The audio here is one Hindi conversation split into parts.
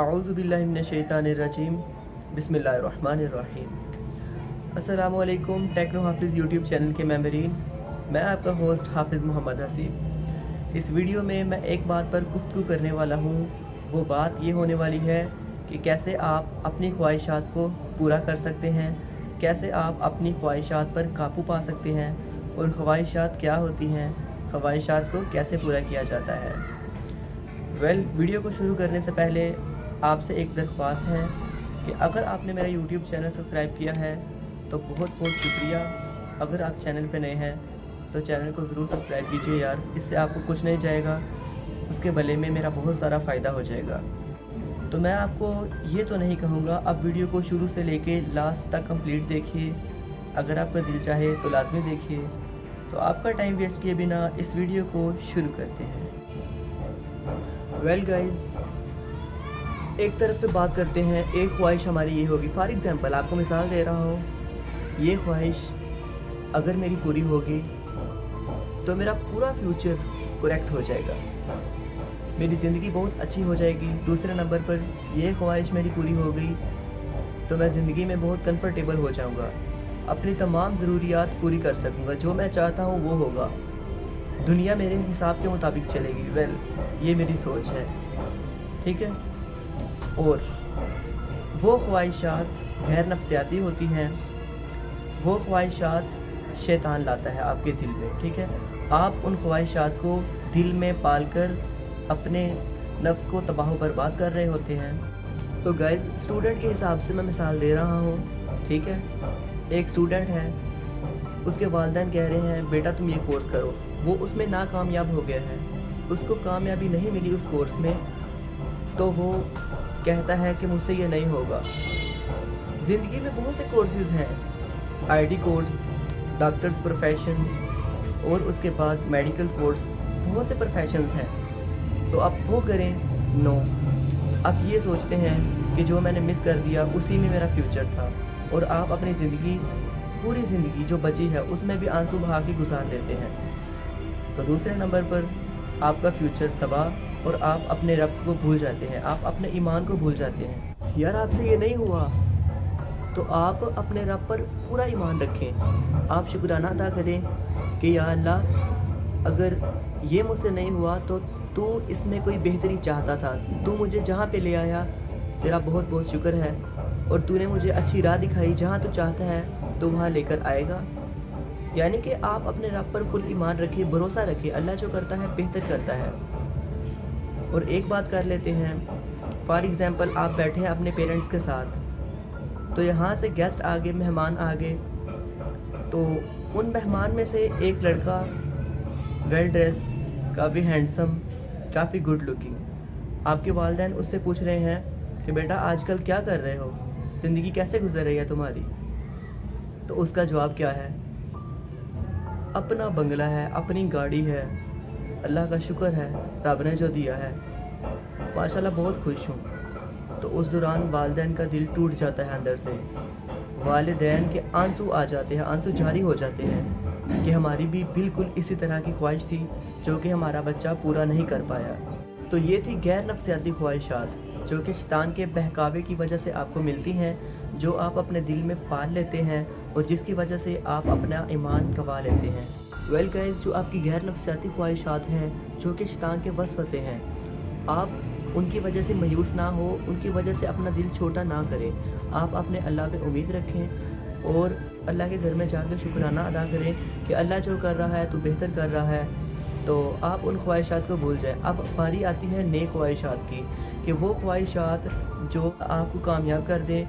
अऊज़ु बिल्लाहि मिनश्शैतानिर्रजीम बिस्मिल्लाहिर्रहमानिर्रहीम। अस्सलामुअलैकुम टेक्नो हाफिज़ यूट्यूब चैनल के मेंबरीन, मैं आपका होस्ट हाफिज़ मोहम्मद हसीब। इस वीडियो में मैं एक बात पर गुफ्तगू करने वाला हूँ। वो बात ये होने वाली है कि कैसे आप अपनी ख्वाहिशात को पूरा कर सकते हैं, कैसे आप अपनी ख्वाहिशात पर काबू पा सकते हैं और ख्वाहिशात क्या होती हैं, ख्वाहिशात को कैसे पूरा किया जाता है। वीडियो को शुरू करने से पहले आपसे एक दरख्वास्त है कि अगर आपने मेरा यूट्यूब चैनल सब्सक्राइब किया है तो बहुत बहुत शुक्रिया। अगर आप चैनल पे नए हैं तो चैनल को ज़रूर सब्सक्राइब कीजिए यार, इससे आपको कुछ नहीं जाएगा, उसके भले में मेरा बहुत सारा फ़ायदा हो जाएगा। तो मैं आपको ये तो नहीं कहूँगा आप वीडियो को शुरू से लेके लास्ट तक कंप्लीट देखिए, अगर आपका दिल चाहे तो लाजमी देखिए। तो आपका टाइम वेस्ट किए बिना इस वीडियो को शुरू करते हैं। गाइज़, एक तरफ पे बात करते हैं, एक ख्वाहिश हमारी ये होगी, फॉर एग्ज़ाम्पल आपको मिसाल दे रहा हूँ, ये ख्वाहिश अगर मेरी पूरी होगी तो मेरा पूरा फ्यूचर करेक्ट हो जाएगा, मेरी ज़िंदगी बहुत अच्छी हो जाएगी। दूसरे नंबर पर ये ख्वाहिश मेरी पूरी हो गई तो मैं ज़िंदगी में बहुत कंफर्टेबल हो जाऊँगा, अपनी तमाम ज़रूरियात पूरी कर सकूँगा, जो मैं चाहता हूँ वो होगा, दुनिया मेरे हिसाब के मुताबिक चलेगी। ये मेरी सोच है, ठीक है। और वो ख्वाहिशात गैर नफ्सियाती होती हैं, वो ख्वाहिशात शैतान लाता है आपके दिल में, ठीक है। आप उन ख्वाहिशात को दिल में पाल कर अपने नफ्स को तबाह बर्बाद कर रहे होते हैं। तो गाइज़, स्टूडेंट के हिसाब से मैं मिसाल दे रहा हूँ, ठीक है। एक स्टूडेंट है, उसके वालिदैन कह रहे हैं बेटा तुम ये कोर्स करो, वो उसमें नाकामयाब हो गया है, उसको कामयाबी नहीं मिली उस कोर्स में, तो वो कहता है कि मुझसे ये नहीं होगा। ज़िंदगी में बहुत से कोर्सेज़ हैं, आईटी कोर्स, डॉक्टर्स प्रोफेशन और उसके बाद मेडिकल कोर्स, बहुत से प्रोफेशंस हैं। तो आप वो करें? नो, आप ये सोचते हैं कि जो मैंने मिस कर दिया उसी में मेरा फ्यूचर था, और आप अपनी ज़िंदगी, पूरी ज़िंदगी जो बची है उसमें भी आंसू बहा के गुजार देते हैं। तो दूसरे नंबर पर आपका फ्यूचर तबाह, और आप अपने रब को भूल जाते हैं, आप अपने ईमान को भूल जाते हैं। यार आपसे ये नहीं हुआ तो आप अपने रब पर पूरा ईमान रखें, आप शुक्राना अदा करें कि या अल्लाह, अगर ये मुझसे नहीं हुआ तो तू इसमें कोई बेहतरी चाहता था, तू मुझे जहाँ पे ले आया तेरा बहुत बहुत शुक्र है, और तूने मुझे अच्छी राह दिखाई, जहाँ तू चाहता है तो वहाँ लेकर आएगा। यानी कि आप अपने रब पर फुल ईमान रखें, भरोसा रखें, अल्लाह जो करता है बेहतर करता है। और एक बात कर लेते हैं, फॉर एग्ज़ाम्पल आप बैठे हैं अपने पेरेंट्स के साथ, तो यहाँ से गेस्ट आ गए, मेहमान आ गए, तो उन मेहमान में से एक लड़का वेल ड्रेस, काफ़ी हैंडसम, काफ़ी गुड लुकिंग, आपके वालिदैन उससे पूछ रहे हैं कि बेटा आजकल क्या कर रहे हो, ज़िंदगी कैसे गुजर रही है तुम्हारी। तो उसका जवाब क्या है? अपना बंगला है, अपनी गाड़ी है, अल्लाह का शुक्र है, रब ने जो दिया है, माशाल्लाह बहुत खुश हूँ। तो उस दौरान वालिदैन का दिल टूट जाता है अंदर से, वालिदैन के आंसू आ जाते हैं, आंसू जारी हो जाते हैं कि हमारी भी बिल्कुल इसी तरह की ख्वाहिश थी जो कि हमारा बच्चा पूरा नहीं कर पाया। तो ये थी गैर नफ्सियाती ख्वाहिशात जो कि शैतान के बहकावे की वजह से आपको मिलती हैं, जो आप अपने दिल में पाल लेते हैं और जिसकी वजह से आप अपना ईमान गंवा लेते हैं। गाइस, जो आपकी गैर नफ्सियाती ख्वाहिशात हैं जो कि शैतान के वसवसे हैं, आप उनकी वजह से मायूस ना हो, उनकी वजह से अपना दिल छोटा ना करें। आप अपने अल्लाह पे उम्मीद रखें और अल्लाह के घर में जाकर शुक्राना अदा करें कि अल्लाह जो कर रहा है तो बेहतर कर रहा है। तो आप उन ख्वाहिशात को भूल जाएं। अब बारी आती है नेक ख्वाहिशात की, कि वो ख्वाहिशात जो आपको कामयाब कर दें,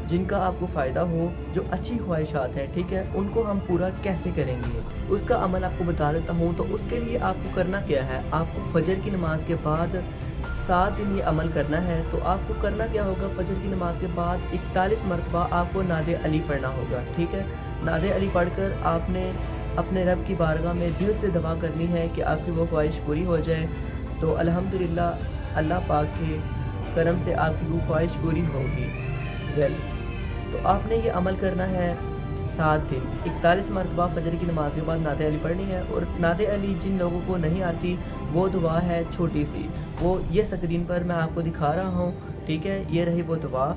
जिनका आपको फ़ायदा हो, जो अच्छी ख्वाहिशात हैं, ठीक है, उनको हम पूरा कैसे करेंगे उसका अमल आपको बता देता हूँ। तो उसके लिए आपको करना क्या है, आपको फजर की नमाज के बाद 7 दिन ये अमल करना है। तो आपको करना क्या होगा, फजर की नमाज के बाद 41 मरतबा आपको नादे अली पढ़ना होगा, ठीक है। नादे अली पढ़कर आपने अपने रब की बारगाह में दिल से दुआ करनी है कि आपकी वो ख्वाहिश पूरी हो जाए। तो अल्हम्दुलिल्लाह, अल्लाह पाक के करम से आपकी वो ख्वाहिश पूरी होगी। तो आपने ये अमल करना है 7 दिन, 41 मरतबा फजर की नमाज के बाद नादे अली पढ़नी है। और नादे अली जिन लोगों को नहीं आती, वो दुआ है छोटी सी, वो ये स्क्रीन पर मैं आपको दिखा रहा हूँ, ठीक है, ये रही वो दवा।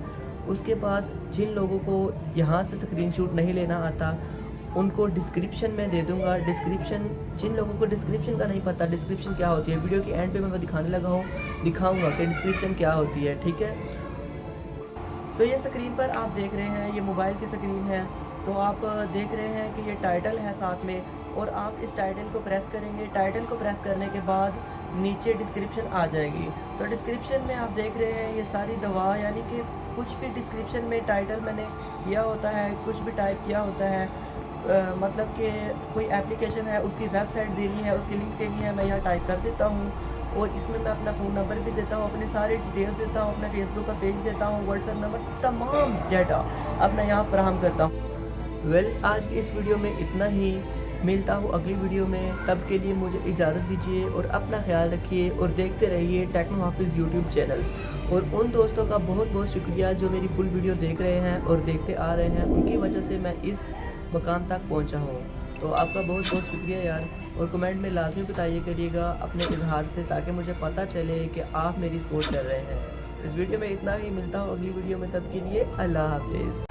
उसके बाद जिन लोगों को यहाँ से स्क्रीनशॉट नहीं लेना आता, उनको डिस्क्रिप्शन में दे दूँगा। डिस्क्रिप्शन, जिन लोगों को डिस्क्रिप्शन का नहीं पता डिस्क्रिप्शन क्या होती है, वीडियो के एंड पे मैं वो दिखाने लगा हूँ, दिखाऊँगा कि डिस्क्रिप्शन क्या होती है, ठीक है। तो ये स्क्रीन पर आप देख रहे हैं, ये मोबाइल की स्क्रीन है। तो आप देख रहे हैं कि ये टाइटल है साथ में, और आप इस टाइटल को प्रेस करेंगे। टाइटल को प्रेस करने के बाद नीचे डिस्क्रिप्शन आ जाएगी। तो डिस्क्रिप्शन में आप देख रहे हैं ये सारी दवा, यानी कि कुछ भी डिस्क्रिप्शन में टाइटल मैंने किया होता है, कुछ भी टाइप किया होता है, मतलब कि कोई एप्लीकेशन है, उसकी वेबसाइट देनी है, उसकी लिंक देनी है, मैं यहाँ टाइप कर देता हूँ। और इसमें मैं अपना फ़ोन नंबर भी देता हूँ, अपने सारे डिटेल्स देता हूँ, अपना फेसबुक का पेज देता हूँ, व्हाट्सएप नंबर, तमाम डाटा अब मैं यहाँ फराहम करता हूँ। आज की इस वीडियो में इतना ही। मिलता हूँ अगली वीडियो में, तब के लिए मुझे इजाज़त दीजिए और अपना ख्याल रखिए और देखते रहिए टेक्नो हाफिज़ यूट्यूब चैनल। और उन दोस्तों का बहुत बहुत शुक्रिया जो मेरी फुल वीडियो देख रहे हैं और देखते आ रहे हैं, उनकी वजह से मैं इस मकाम तक पहुँचा हूँ। तो आपका बहुत बहुत शुक्रिया यार। और कमेंट में लाजमी बताइए करिएगा अपने इजहार से, ताकि मुझे पता चले कि आप मेरी सपोर्ट कर रहे हैं। इस वीडियो में इतना ही। मिलता हूँ अगली वीडियो में, तब के लिए अल्लाह हाफिज़।